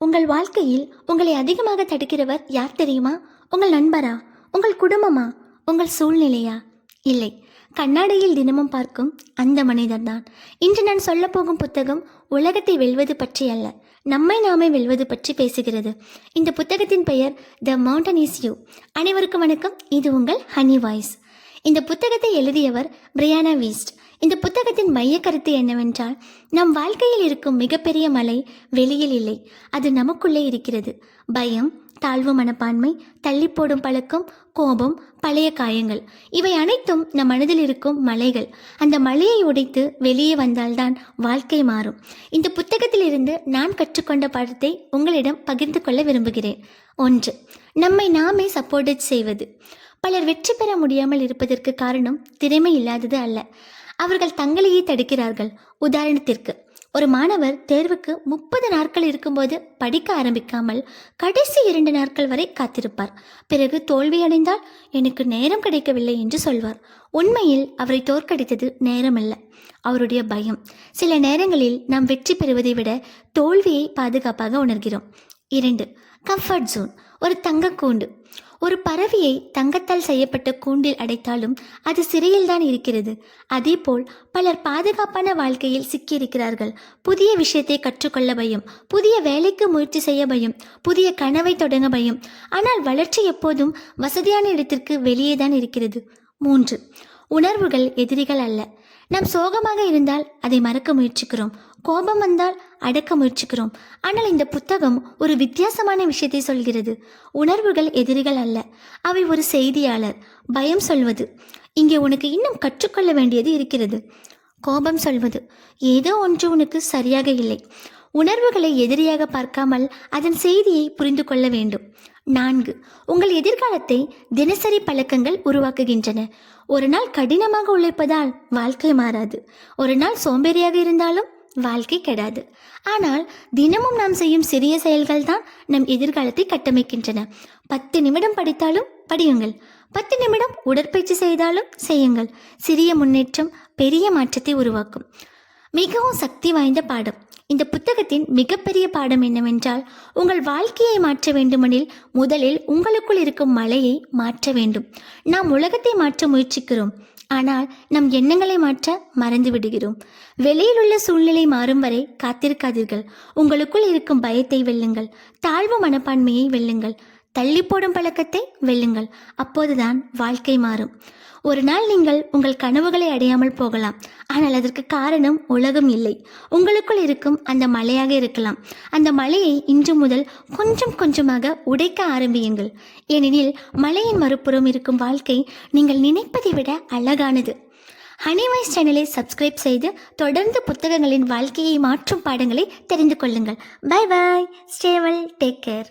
உங்கள் வாழ்க்கையில் உங்களை அதிகமாக தடுக்கிறவர் யார் தெரியுமா? உங்கள் நண்பரா? உங்கள் குடும்பமா? உங்கள் சூழ்நிலையா? இல்லை, கண்ணாடியில் தினமும் பார்க்கும் அந்த மனிதர்தான். இன்று நான் சொல்ல போகும் புத்தகம் உலகத்தை வெல்வது பற்றி அல்ல, நம்மை நாமே வெல்வது பற்றி பேசுகிறது. இந்த புத்தகத்தின் பெயர் த மவுண்டன் இஸ் யூ. அனைவருக்கும் வணக்கம், இது உங்கள் ஹனி வாய்ஸ். இந்த புத்தகத்தை எழுதியவர் பிரியானா வீஸ்ட். இந்த புத்தகத்தின் மைய கருத்து என்னவென்றால், நம் வாழ்க்கையில் இருக்கும் மிகப்பெரிய மலை வெளியில் இல்லை, அது நமக்குள்ளே இருக்கிறது. பயம், தாழ்வு மனப்பான்மை, தள்ளி போடும் பழக்கம், கோபம், பழைய காயங்கள், இவை அனைத்தும் நம் மனதில் இருக்கும் மலைகள். அந்த மலையை உடைத்து வெளியே வந்தால்தான் வாழ்க்கை மாறும். இந்த புத்தகத்திலிருந்து நான் கற்றுக்கொண்ட பாடத்தை உங்களிடம் பகிர்ந்து கொள்ள விரும்புகிறேன். 1. நம்மை நாமே சப்போர்ட் செய்வது. பலர் வெற்றி பெற முடியாமல் இருப்பதற்கு காரணம் திறமை இல்லாதது அல்ல, அவர்கள் தங்களையே தடுக்கிறார்கள். உதாரணத்திற்கு, ஒரு மாணவர் தேர்வுக்கு 30 நாட்கள் இருக்கும்போது படிக்க ஆரம்பிக்காமல் கடைசி 2 நாட்கள் வரை காத்திருப்பார். பிறகு தோல்வியடைந்தால் எனக்கு நேரம் கிடைக்கவில்லை என்று சொல்வார். உண்மையில் அவரை தோற்கடித்தது நேரமல்ல, அவருடைய பயம். சில நேரங்களில் நாம் வெற்றி பெறுவதை விட தோல்வியை பாதுகாப்பாக உணர்கிறோம். 2. Comfort zone. ஒரு தங்கக்கூண்டு. ஒரு பறவையை தங்கத்தால் செய்யப்பட்ட கூண்டில் அடைத்தாலும் அது சிறையில்தான் இருக்கிறது. அதேபோல் பலர் பாதுகாப்பான வாழ்க்கையில் சிக்கியிருக்கிறார்கள். புதிய விஷயத்தை கற்றுக்கொள்ள பயம், புதிய வேலைக்கு முயற்சி செய்ய பயம், புதிய கனவை தொடங்க பயம். ஆனால் வளர்ச்சி எப்போதும் வசதியான இடத்திற்கு வெளியே தான் இருக்கிறது. 3. உணர்வுகள் எதிரிகள் அல்ல. நாம் சோகமாக இருந்தால் அதை மறக்க முயற்சிக்கிறோம், கோபம் வந்தால் அடக்க முயற்சிக்கிறோம். ஆனால் இந்த புத்தகம் ஒரு வித்தியாசமான விஷயத்தை சொல்கிறது. உணர்வுகள் எதிரிகள் அல்ல, அவை ஒரு செய்தியாளர். பயம் சொல்வது, இங்கே உனக்கு இன்னும் கற்றுக்கொள்ள வேண்டியது இருக்கிறது. கோபம் சொல்வது, ஏதோ ஒன்று உனக்கு சரியாக இல்லை. உணர்வுகளை எதிரியாக பார்க்காமல் அதன் செய்தியை புரிந்து கொள்ள வேண்டும். 4. உங்கள் எதிர்காலத்தை தினசரி பழக்கங்கள் உருவாக்குகின்றன. ஒரு நாள் கடினமாக உழைப்பதால் வாழ்க்கை மாறாது, ஒரு நாள் சோம்பேறியாக இருந்தாலும் வாழ்க்கை கெடாது. ஆனால் தினமும் நாம் செய்யும் சிறிய செயல்கள் தான் நம் எதிர்காலத்தை கட்டமைக்கின்றன. 10 நிமிடம் படித்தாலும் படியுங்கள், 10 நிமிடம் உடற்பயிற்சி செய்தாலும் செய்யுங்கள். சிறிய முன்னேற்றம் பெரிய மாற்றத்தை உருவாக்கும். மிகவும் சக்தி வாய்ந்த பாடம். இந்த புத்தகத்தின் மிகப்பெரிய பாடம் என்னவென்றால், உங்கள் வாழ்க்கையை மாற்ற வேண்டுமெனில் முதலில் உங்களுக்குள் இருக்கும் மலையை மாற்ற வேண்டும். நாம் உலகத்தை மாற்ற முயற்சிக்கிறோம், ஆனால் நம் எண்ணங்களை மாற்ற மறந்து விடுகிறோம். வெளியில் உள்ள சூழ்நிலை மாறும் வரை காத்திருக்காதீர்கள். உங்களுக்குள் இருக்கும் பயத்தை வெல்லுங்கள், தாழ்வு மனப்பான்மையை வெல்லுங்கள், தள்ளி போடும் பழக்கத்தை வெல்லுங்கள். அப்போதுதான் வாழ்க்கை மாறும். ஒரு நாள் நீங்கள் உங்கள் கனவுகளை அடையாமல் போகலாம், ஆனால் அதற்கு காரணம் உலகம் இல்லை, உங்களுக்குள் இருக்கும் அந்த மலையாக இருக்கலாம். அந்த மலையை இன்று முதல் கொஞ்சம் கொஞ்சமாக உடைக்க ஆரம்பியுங்கள். ஏனெனில் மலையின் மறுபுறம் இருக்கும் வாழ்க்கை நீங்கள் நினைப்பதை விட அழகானது. ஹனி வாய்ஸ் சேனலை சப்ஸ்கிரைப் செய்து தொடர்ந்து புத்தகங்களின் வாழ்க்கையை மாற்றும் பாடங்களை தெரிந்து கொள்ளுங்கள். Bye bye, stay well, take care.